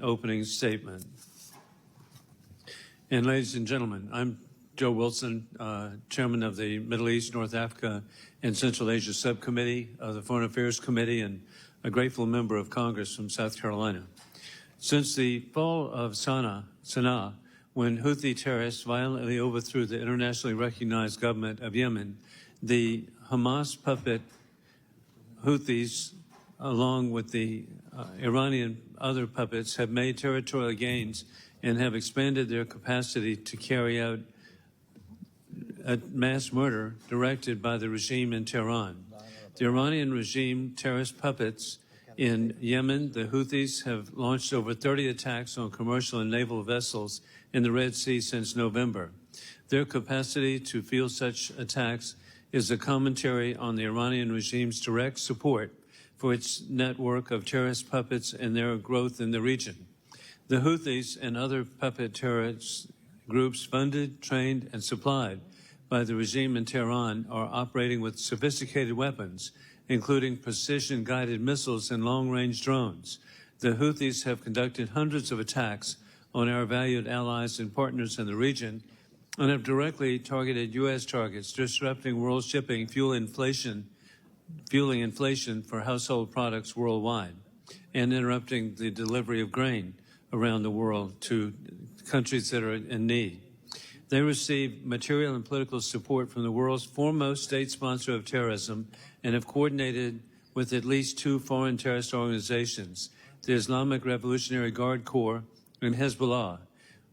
Opening statement. And ladies and gentlemen, I'm Joe Wilson, Chairman of the Middle East, North Africa, and Central Asia Subcommittee of the Foreign Affairs Committee and a grateful member of Congress from South Carolina. Since the fall of Sana'a, when Houthi terrorists violently overthrew the internationally recognized government of Yemen, the Hamas puppet Houthis, along with the Iranian other puppets, have made territorial gains and have expanded their capacity to carry out a mass murder directed by the regime in Tehran. The Iranian regime terrorist puppets in Yemen, the Houthis, have launched over 30 attacks on commercial and naval vessels in the Red Sea since November. Their capacity to field such attacks is a commentary on the Iranian regime's direct support for its network of terrorist puppets and their growth in the region. The Houthis and other puppet terrorist groups funded, trained, and supplied by the regime in Tehran are operating with sophisticated weapons, including precision-guided missiles and long-range drones. The Houthis have conducted hundreds of attacks on our valued allies and partners in the region and have directly targeted U.S. targets, disrupting world shipping, fueling inflation for household products worldwide, and interrupting the delivery of grain around the world to countries that are in need. They receive material and political support from the world's foremost state sponsor of terrorism and have coordinated with at least two foreign terrorist organizations, the Islamic Revolutionary Guard Corps and Hezbollah,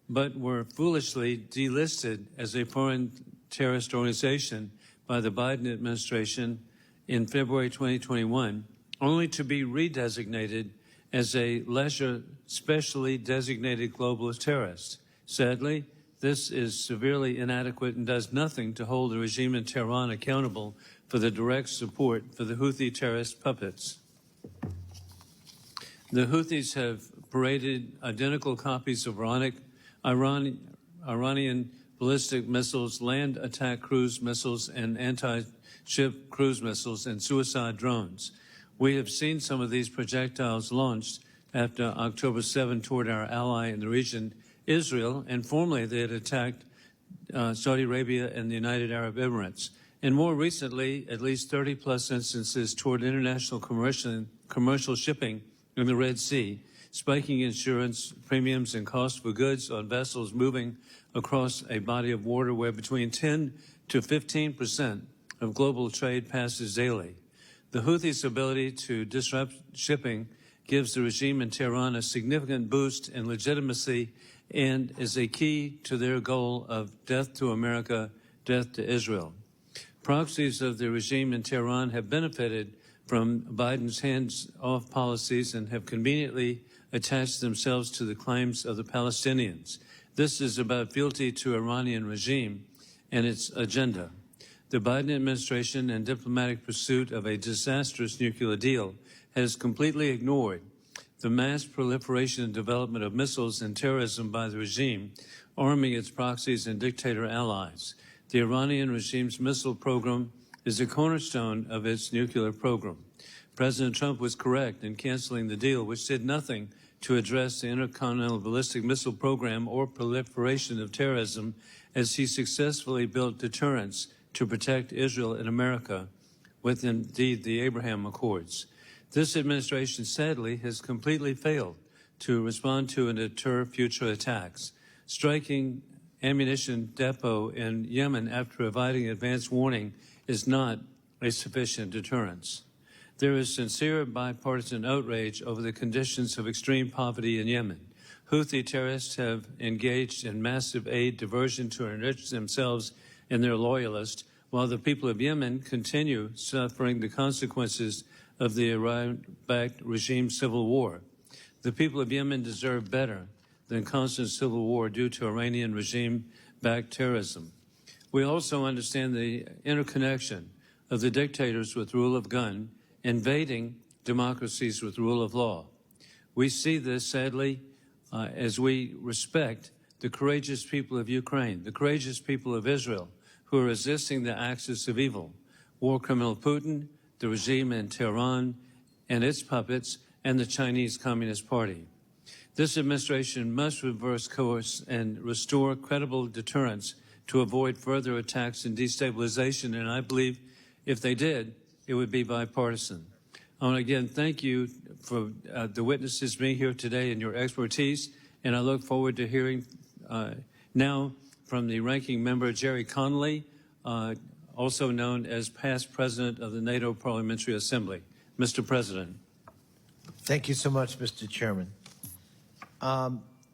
but were foolishly delisted as a foreign terrorist organization by the Biden administration in February 2021, only to be redesignated as a lesser specially designated globalist terrorist. Sadly, this is severely inadequate and does nothing to hold the regime in Tehran accountable for the direct support for the Houthi terrorist puppets. The Houthis have paraded identical copies of Iranian ballistic missiles, land attack cruise missiles, and anti-ship cruise missiles and suicide drones. We have seen some of these projectiles launched after October 7 toward our ally in the region, Israel, and formerly they had attacked Saudi Arabia and the United Arab Emirates. And more recently, at least 30-plus instances toward international commercial shipping in the Red Sea, spiking insurance premiums and costs for goods on vessels moving across a body of water where between 10 to 15% of global trade passes daily. The Houthis' ability to disrupt shipping gives the regime in Tehran a significant boost in legitimacy and is a key to their goal of death to America, death to Israel. Proxies of the regime in Tehran have benefited from Biden's hands-off policies and have conveniently attached themselves to the claims of the Palestinians. This is about fealty to Iranian regime and its agenda. The Biden administration, in diplomatic pursuit of a disastrous nuclear deal, has completely ignored the mass proliferation and development of missiles and terrorism by the regime, arming its proxies and dictator allies. The Iranian regime's missile program is a cornerstone of its nuclear program. President Trump was correct in canceling the deal, which did nothing to address the intercontinental ballistic missile program or proliferation of terrorism, as he successfully built deterrence to protect Israel and America with, indeed, the Abraham Accords. This administration, sadly, has completely failed to respond to and deter future attacks. Striking ammunition depot in Yemen after providing advance warning is not a sufficient deterrence. There is sincere bipartisan outrage over the conditions of extreme poverty in Yemen. Houthi terrorists have engaged in massive aid diversion to enrich themselves and their loyalists, while the people of Yemen continue suffering the consequences of the Iran-backed regime civil war. The people of Yemen deserve better than constant civil war due to Iranian regime-backed terrorism. We also understand the interconnection of the dictators with rule of gun invading democracies with rule of law. We see this, sadly, as we respect the courageous people of Ukraine, the courageous people of Israel, who are resisting the axis of evil, war criminal Putin, the regime in Tehran and its puppets, and the Chinese Communist Party. This administration must reverse course and restore credible deterrence to avoid further attacks and destabilization, and I believe if they did, it would be bipartisan. I want to again thank you for the witnesses being here today and your expertise, and I look forward to hearing now from the ranking member, Jerry Connolly, also known as past president of the NATO Parliamentary Assembly. Mr. President. Thank you so much, Mr. Chairman.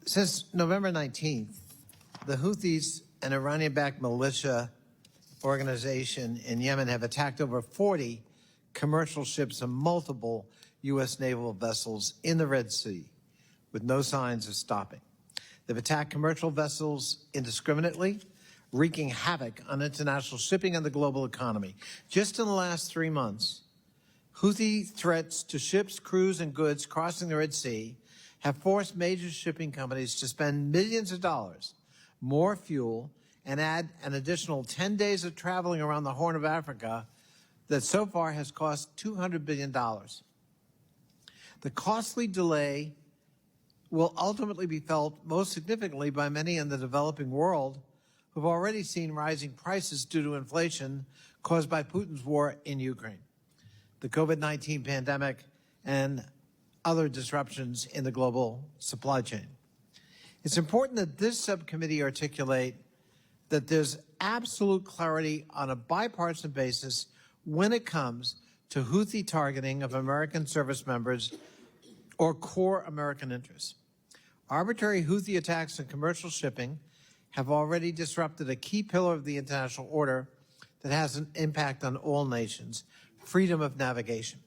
Since November 19th, the Houthis, an Iranian-backed militia organization in Yemen, have attacked over 40 commercial ships and multiple U.S. naval vessels in the Red Sea with no signs of stopping. They've attacked commercial vessels indiscriminately, wreaking havoc on international shipping and the global economy. Just in the last 3 months, Houthi threats to ships, crews, and goods crossing the Red Sea have forced major shipping companies to spend millions of dollars, more fuel, and add an additional 10 days of traveling around the Horn of Africa that so far has cost $200 billion. The costly delay will ultimately be felt most significantly by many in the developing world who've already seen rising prices due to inflation caused by Putin's war in Ukraine, the COVID-19 pandemic, and other disruptions in the global supply chain. It's important that this subcommittee articulate that there's absolute clarity on a bipartisan basis when it comes to Houthi targeting of American service members or core American interests. Arbitrary Houthi attacks on commercial shipping have already disrupted a key pillar of the international order that has an impact on all nations, freedom of navigation.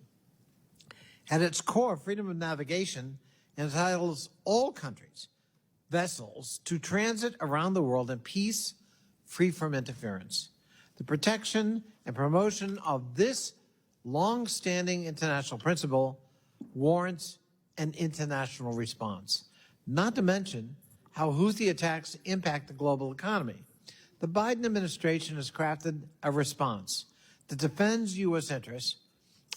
At its core, freedom of navigation entitles all countries, vessels, to transit around the world in peace, free from interference. The protection and promotion of this long-standing international principle warrants an international response, not to mention how Houthi attacks impact the global economy. The Biden administration has crafted a response that defends U.S. interests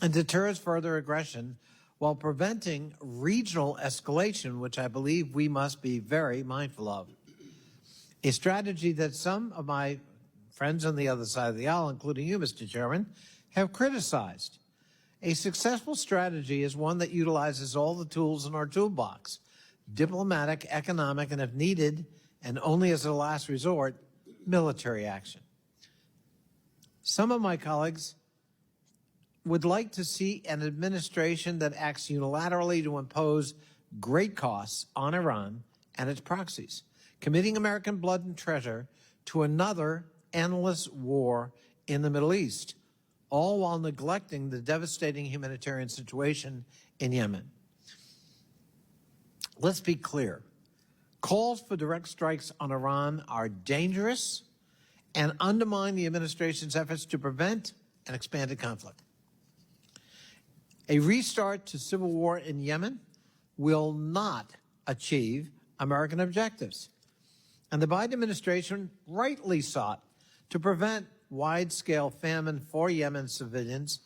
and deters further aggression while preventing regional escalation, which I believe we must be very mindful of. A strategy that some of my friends on the other side of the aisle, including you, Mr. Chairman, have criticized. A successful strategy is one that utilizes all the tools in our toolbox: diplomatic, economic, and if needed, and only as a last resort, military action. Some of my colleagues would like to see an administration that acts unilaterally to impose great costs on Iran and its proxies, committing American blood and treasure to another endless war in the Middle East, all while neglecting the devastating humanitarian situation in Yemen. Let's be clear. Calls for direct strikes on Iran are dangerous and undermine the administration's efforts to prevent an expanded conflict. A restart to civil war in Yemen will not achieve American objectives. And the Biden administration rightly sought to prevent wide-scale famine for Yemen civilians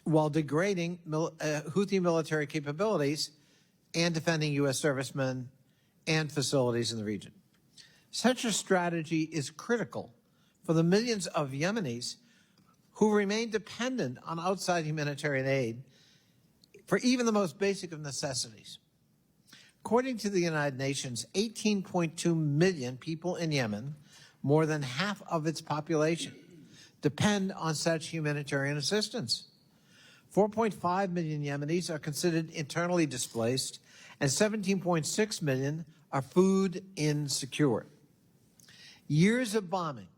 while degrading Houthi military capabilities and defending U.S. servicemen and facilities in the region. Such a strategy is critical for the millions of Yemenis who remain dependent on outside humanitarian aid for even the most basic of necessities. According to the United Nations, 18.2 million people in Yemen, more than half of its population, depend on such humanitarian assistance. 4.5 million Yemenis are considered internally displaced, and 17.6 million are food insecure. Years of bombing,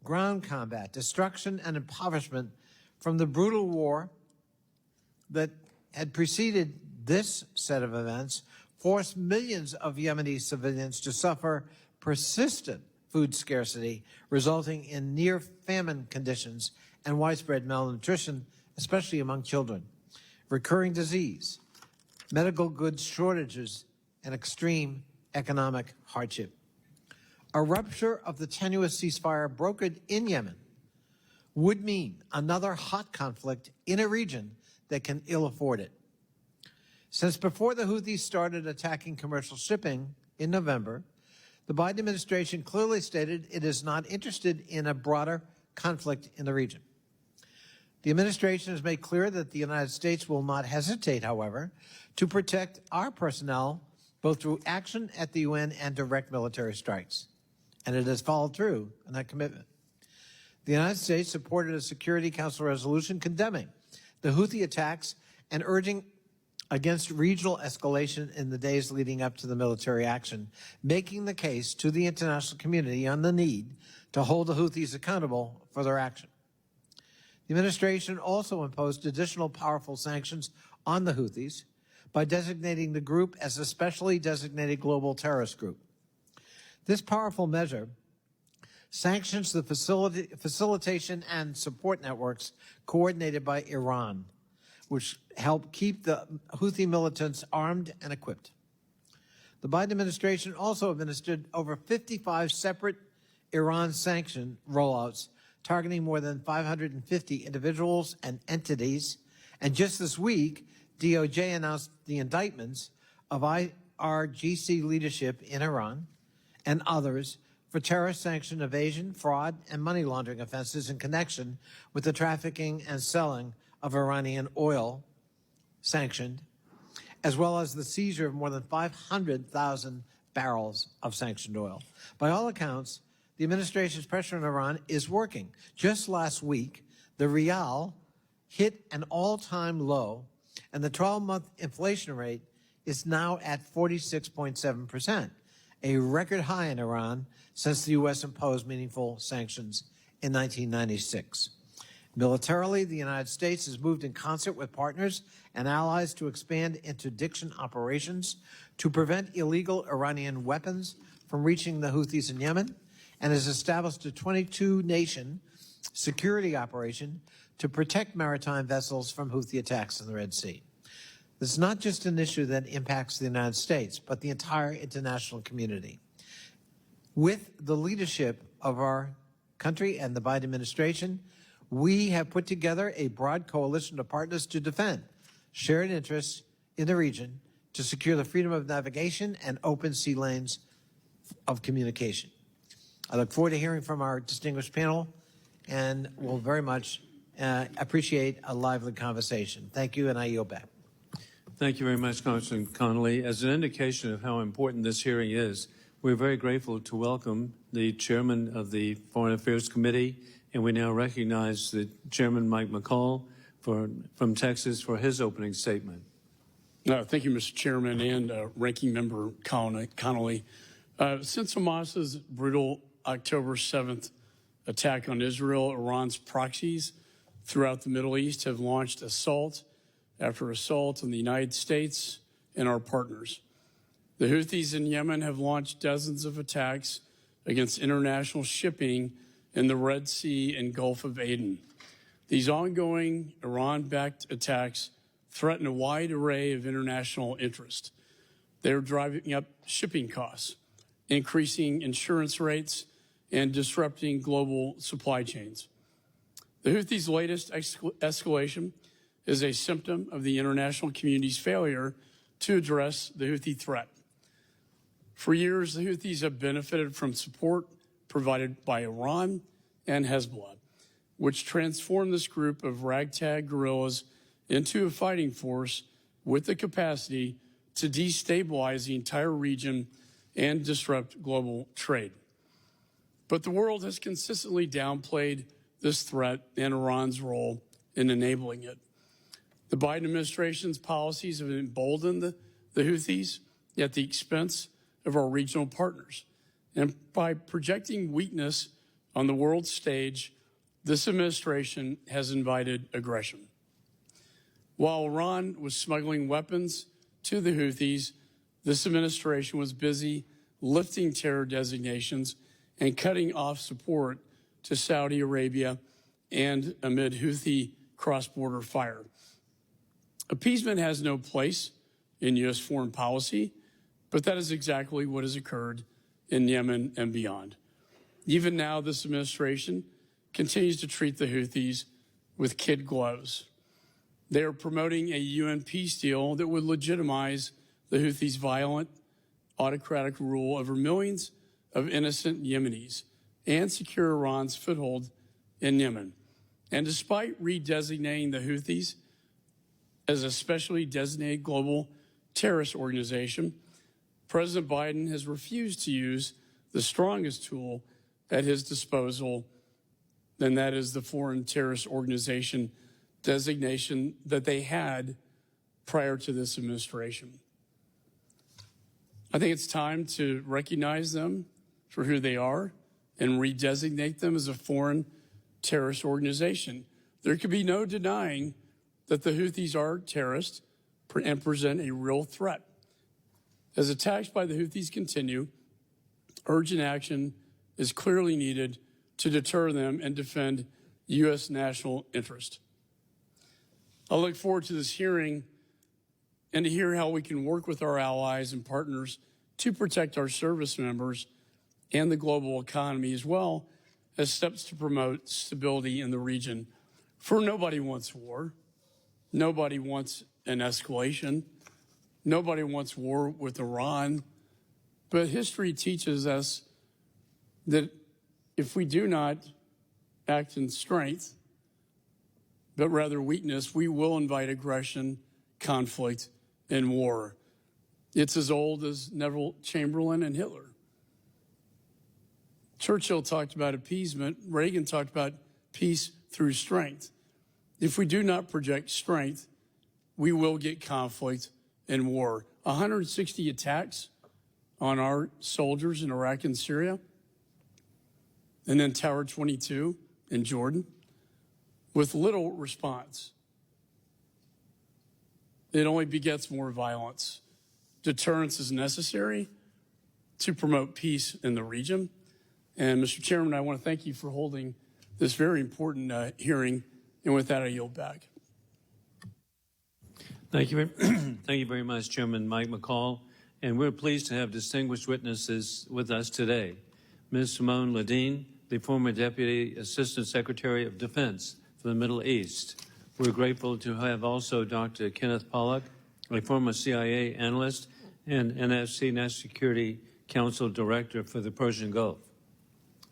ground combat, destruction, and impoverishment from the brutal war that had preceded this set of events forced millions of Yemeni civilians to suffer persistent food scarcity, resulting in near-famine conditions and widespread malnutrition, especially among children, recurring disease, medical goods shortages, and extreme economic hardship. A rupture of the tenuous ceasefire brokered in Yemen would mean another hot conflict in a region that can ill afford it. Since before the Houthis started attacking commercial shipping in November, the Biden administration clearly stated it is not interested in a broader conflict in the region. The administration has made clear that the United States will not hesitate, however, to protect our personnel both through action at the UN and direct military strikes. And it has followed through on that commitment. The United States supported a Security Council resolution condemning the Houthi attacks and urging against regional escalation in the days leading up to the military action, making the case to the international community on the need to hold the Houthis accountable for their action. The administration also imposed additional powerful sanctions on the Houthis by designating the group as a specially designated global terrorist group. This powerful measure sanctions the facilitation and support networks coordinated by Iran, which help keep the Houthi militants armed and equipped. The Biden administration also administered over 55 separate Iran sanction rollouts targeting more than 550 individuals and entities. And just this week, DOJ announced the indictments of IRGC leadership in Iran and others for terrorist sanction evasion, fraud, and money laundering offenses in connection with the trafficking and selling of Iranian oil sanctioned, as well as the seizure of more than 500,000 barrels of sanctioned oil. By all accounts, the administration's pressure on Iran is working. Just last week, the rial hit an all-time low, and the 12-month inflation rate is now at 46.7%, a record high in Iran since the U.S. imposed meaningful sanctions in 1996. Militarily, the United States has moved in concert with partners and allies to expand interdiction operations to prevent illegal Iranian weapons from reaching the Houthis in Yemen, and has established a 22-nation security operation to protect maritime vessels from Houthi attacks in the Red Sea. This is not just an issue that impacts the United States, but the entire international community. With the leadership of our country and the Biden administration, we have put together a broad coalition of partners to defend shared interests in the region to secure the freedom of navigation and open sea lanes of communication. I look forward to hearing from our distinguished panel and will very much appreciate a lively conversation. Thank you, and I yield back. Thank you very much, Congressman Connolly. As an indication of how important this hearing is, we're very grateful to welcome the chairman of the Foreign Affairs Committee, and we now recognize the Chairman Mike McCall from Texas for his opening statement. Thank you, Mr. Chairman and Ranking Member Connolly. Since Hamas's brutal October 7th attack on Israel, Iran's proxies throughout the Middle East have launched assault after assault on the United States and our partners. The Houthis in Yemen have launched dozens of attacks against international shipping in the Red Sea and Gulf of Aden. These ongoing Iran-backed attacks threaten a wide array of international interest. They're driving up shipping costs, increasing insurance rates, and disrupting global supply chains. The Houthis' latest escalation is a symptom of the international community's failure to address the Houthi threat. For years, the Houthis have benefited from support provided by Iran and Hezbollah, which transformed this group of ragtag guerrillas into a fighting force with the capacity to destabilize the entire region and disrupt global trade. But the world has consistently downplayed this threat and Iran's role in enabling it. The Biden administration's policies have emboldened the Houthis at the expense of our regional partners. And by projecting weakness on the world stage, this administration has invited aggression. While Iran was smuggling weapons to the Houthis, this administration was busy lifting terror designations and cutting off support to Saudi Arabia and amid Houthi cross-border fire. Appeasement has no place in U.S. foreign policy, but that is exactly what has occurred in Yemen and beyond. Even now, this administration continues to treat the Houthis with kid gloves. They are promoting a UN peace deal that would legitimize the Houthis' violent, autocratic rule over millions of innocent Yemenis and secure Iran's foothold in Yemen. And despite redesignating the Houthis as a specially designated global terrorist organization, President Biden has refused to use the strongest tool at his disposal, and that is the foreign terrorist organization designation that they had prior to this administration. I think it's time to recognize them for who they are and redesignate them as a foreign terrorist organization. There could be no denying that the Houthis are terrorists and present a real threat. As attacks by the Houthis continue, urgent action is clearly needed to deter them and defend U.S. national interest. I look forward to this hearing and to hear how we can work with our allies and partners to protect our service members and the global economy, as well as steps to promote stability in the region. For nobody wants war. Nobody wants an escalation. Nobody wants war with Iran. But history teaches us that if we do not act in strength, but rather weakness, we will invite aggression, conflict, and war. It's as old as Neville Chamberlain and Hitler. Churchill talked about appeasement. Reagan talked about peace through strength. If we do not project strength, we will get conflict and war. 160 attacks on our soldiers in Iraq and Syria, and then Tower 22 in Jordan, with little response. It only begets more violence. Deterrence is necessary to promote peace in the region. And Mr. Chairman, I want to thank you for holding this very important hearing. And with that, I yield back. Thank you. Thank you very much, Chairman Mike McCall. And we're pleased to have distinguished witnesses with us today. Ms. Simone Ledeen, the former Deputy Assistant Secretary of Defense for the Middle East. We're grateful to have also Dr. Kenneth Pollack, a former CIA analyst and NFC National Security Council Director for the Persian Gulf.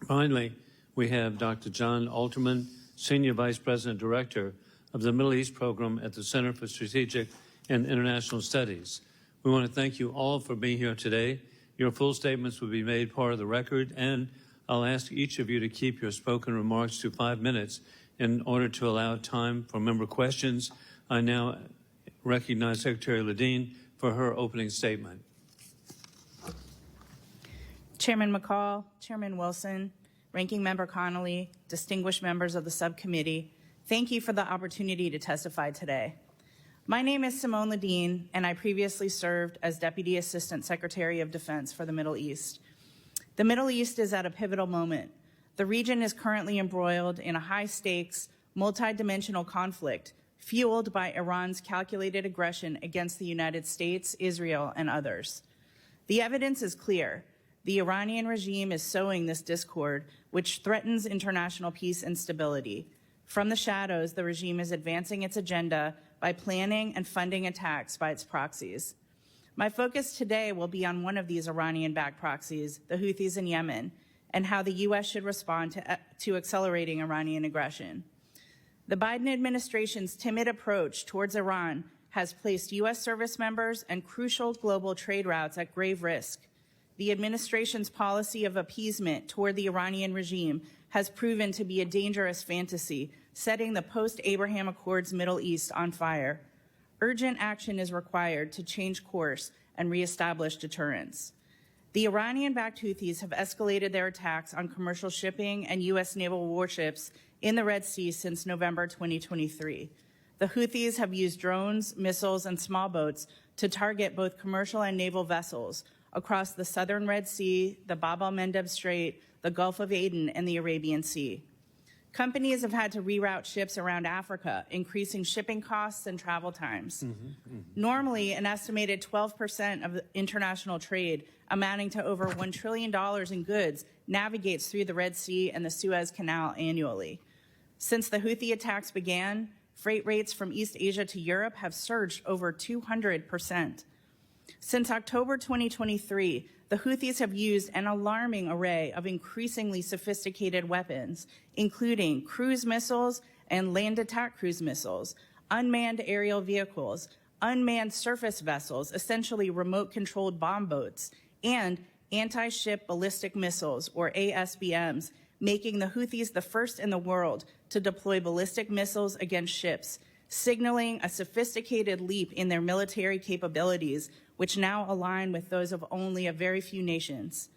Finally, we have Dr. John Alterman, Senior Vice President Director of the Middle East Program at the Center for Strategic and International Studies. We want to thank you all for being here today. Your full statements will be made part of the record, and I'll ask each of you to keep your spoken remarks to 5 minutes in order to allow time for member questions. I now recognize Secretary Ledeen for her opening statement. Chairman McCall, Chairman Wilson, Ranking Member Connolly, distinguished members of the subcommittee, thank you for the opportunity to testify today. My name is Simone Ledeen, and I previously served as Deputy Assistant Secretary of Defense for the Middle East. The Middle East is at a pivotal moment. The region is currently embroiled in a high-stakes, multi-dimensional conflict fueled by Iran's calculated aggression against the United States, Israel, and others. The evidence is clear. The Iranian regime is sowing this discord, which threatens international peace and stability. From the shadows, the regime is advancing its agenda by planning and funding attacks by its proxies. My focus today will be on one of these Iranian-backed proxies, the Houthis in Yemen, and how the U.S. should respond to accelerating Iranian aggression. The Biden administration's timid approach towards Iran has placed U.S. service members and crucial global trade routes at grave risk. The administration's policy of appeasement toward the Iranian regime has proven to be a dangerous fantasy, setting the post-Abraham Accords Middle East on fire. Urgent action is required to change course and reestablish deterrence. The Iranian-backed Houthis have escalated their attacks on commercial shipping and U.S. naval warships in the Red Sea since November 2023. The Houthis have used drones, missiles, and small boats to target both commercial and naval vessels across the southern Red Sea, the Bab el-Mandeb Strait, the Gulf of Aden, and the Arabian Sea. Companies have had to reroute ships around Africa, increasing shipping costs and travel times. Normally, an estimated 12% of international trade, amounting to over $1 trillion in goods, navigates through the Red Sea and the Suez Canal annually. Since the Houthi attacks began, freight rates from East Asia to Europe have surged over 200%. Since October 2023, the Houthis have used an alarming array of increasingly sophisticated weapons, including cruise missiles and land attack cruise missiles, unmanned aerial vehicles, unmanned surface vessels, essentially remote-controlled bomb boats, and anti-ship ballistic missiles, or ASBMs, making the Houthis the first in the world to deploy ballistic missiles against ships, signaling a sophisticated leap in their military capabilities, which now align with those of only a very few nations.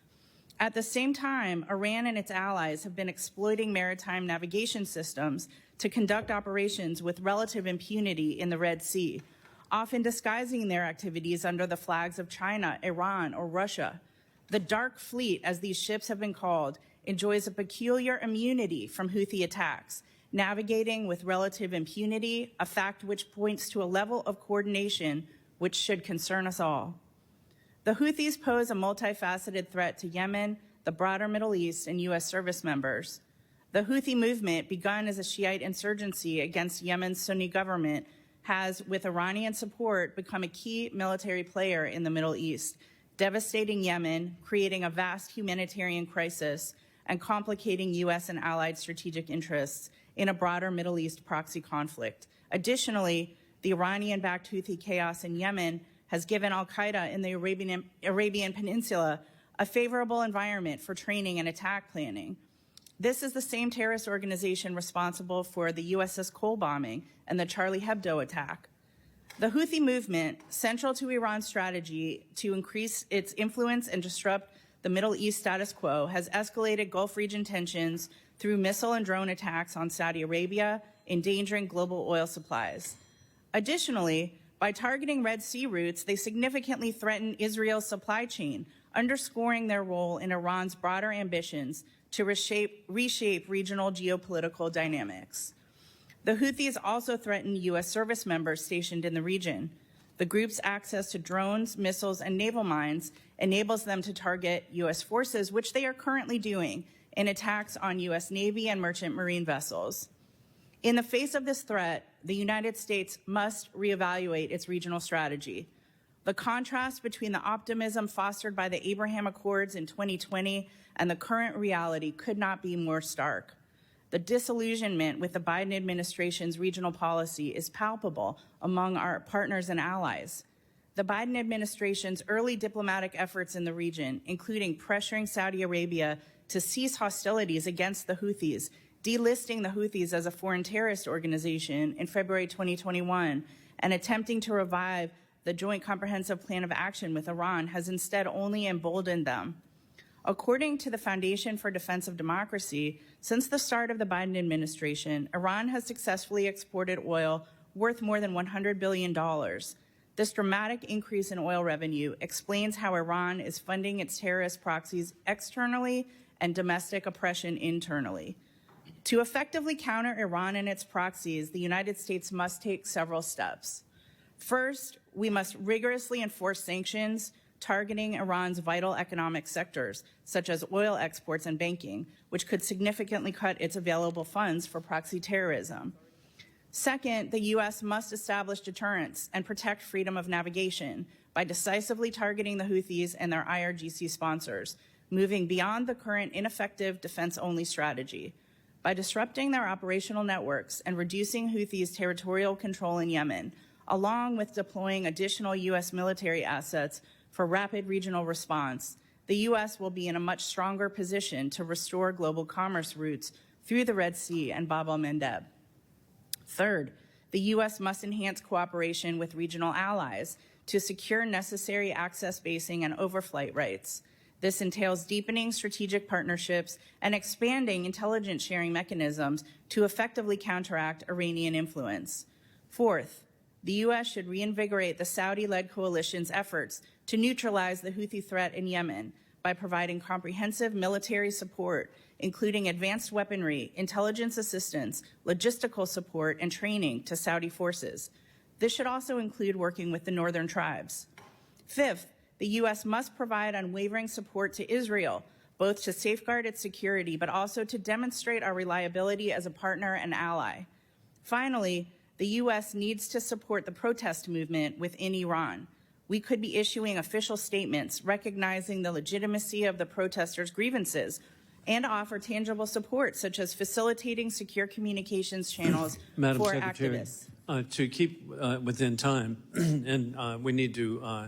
At the same time, Iran and its allies have been exploiting maritime navigation systems to conduct operations with relative impunity in the Red Sea, often disguising their activities under the flags of China, Iran, or Russia. The Dark Fleet, as these ships have been called, enjoys a peculiar immunity from Houthi attacks, navigating with relative impunity, a fact which points to a level of coordination which should concern us all. The Houthis pose a multifaceted threat to Yemen, the broader Middle East, and U.S. service members. The Houthi movement, begun as a Shiite insurgency against Yemen's Sunni government, has, with Iranian support, become a key military player in the Middle East, devastating Yemen, creating a vast humanitarian crisis, and complicating U.S. and allied strategic interests in a broader Middle East proxy conflict. Additionally, the Iranian-backed Houthi chaos in Yemen has given al-Qaeda in the Arabian Peninsula a favorable environment for training and attack planning. This is the same terrorist organization responsible for the USS Cole bombing and the Charlie Hebdo attack. The Houthi movement, central to Iran's strategy to increase its influence and disrupt the Middle East status quo, has escalated Gulf region tensions through missile and drone attacks on Saudi Arabia, endangering global oil supplies. Additionally, by targeting Red Sea routes, they significantly threaten Israel's supply chain, underscoring their role in Iran's broader ambitions to reshape regional geopolitical dynamics. The Houthis also threaten U.S. service members stationed in the region. The group's access to drones, missiles, and naval mines enables them to target U.S. forces, which they are currently doing, in attacks on U.S. Navy and merchant marine vessels. In the face of this threat, the United States must reevaluate its regional strategy. The contrast between the optimism fostered by the Abraham Accords in 2020 and the current reality could not be more stark. The disillusionment with the Biden administration's regional policy is palpable among our partners and allies. The Biden administration's early diplomatic efforts in the region, including pressuring Saudi Arabia to cease hostilities against the Houthis, delisting the Houthis as a foreign terrorist organization in February 2021, and attempting to revive the Joint Comprehensive Plan of Action with Iran, has instead only emboldened them. According to the Foundation for Defense of Democracy, since the start of the Biden administration, Iran has successfully exported oil worth more than $100 billion. This dramatic increase in oil revenue explains how Iran is funding its terrorist proxies externally and domestic oppression internally. To effectively counter Iran and its proxies, the United States must take several steps. First, we must rigorously enforce sanctions targeting Iran's vital economic sectors, such as oil exports and banking, which could significantly cut its available funds for proxy terrorism. Second, the U.S. must establish deterrence and protect freedom of navigation by decisively targeting the Houthis and their IRGC sponsors, moving beyond the current ineffective defense-only strategy. By disrupting their operational networks and reducing Houthis' territorial control in Yemen, along with deploying additional U.S. military assets for rapid regional response, the U.S. will be in a much stronger position to restore global commerce routes through the Red Sea and Bab el-Mandeb. Third, the U.S. must enhance cooperation with regional allies to secure necessary access basing and overflight rights. This entails deepening strategic partnerships and expanding intelligence sharing mechanisms to effectively counteract Iranian influence. Fourth, the U.S. should reinvigorate the Saudi-led coalition's efforts to neutralize the Houthi threat in Yemen by providing comprehensive military support, including advanced weaponry, intelligence assistance, logistical support, and training to Saudi forces. This should also include working with the northern tribes. Fifth, the U.S. must provide unwavering support to Israel, both to safeguard its security, but also to demonstrate our reliability as a partner and ally. Finally, The U.S. needs to support the protest movement within Iran. We could be issuing official statements recognizing the legitimacy of the protesters' grievances and offer tangible support, such as facilitating secure communications channels Madam for Secretary, activists. to keep within time, and we need to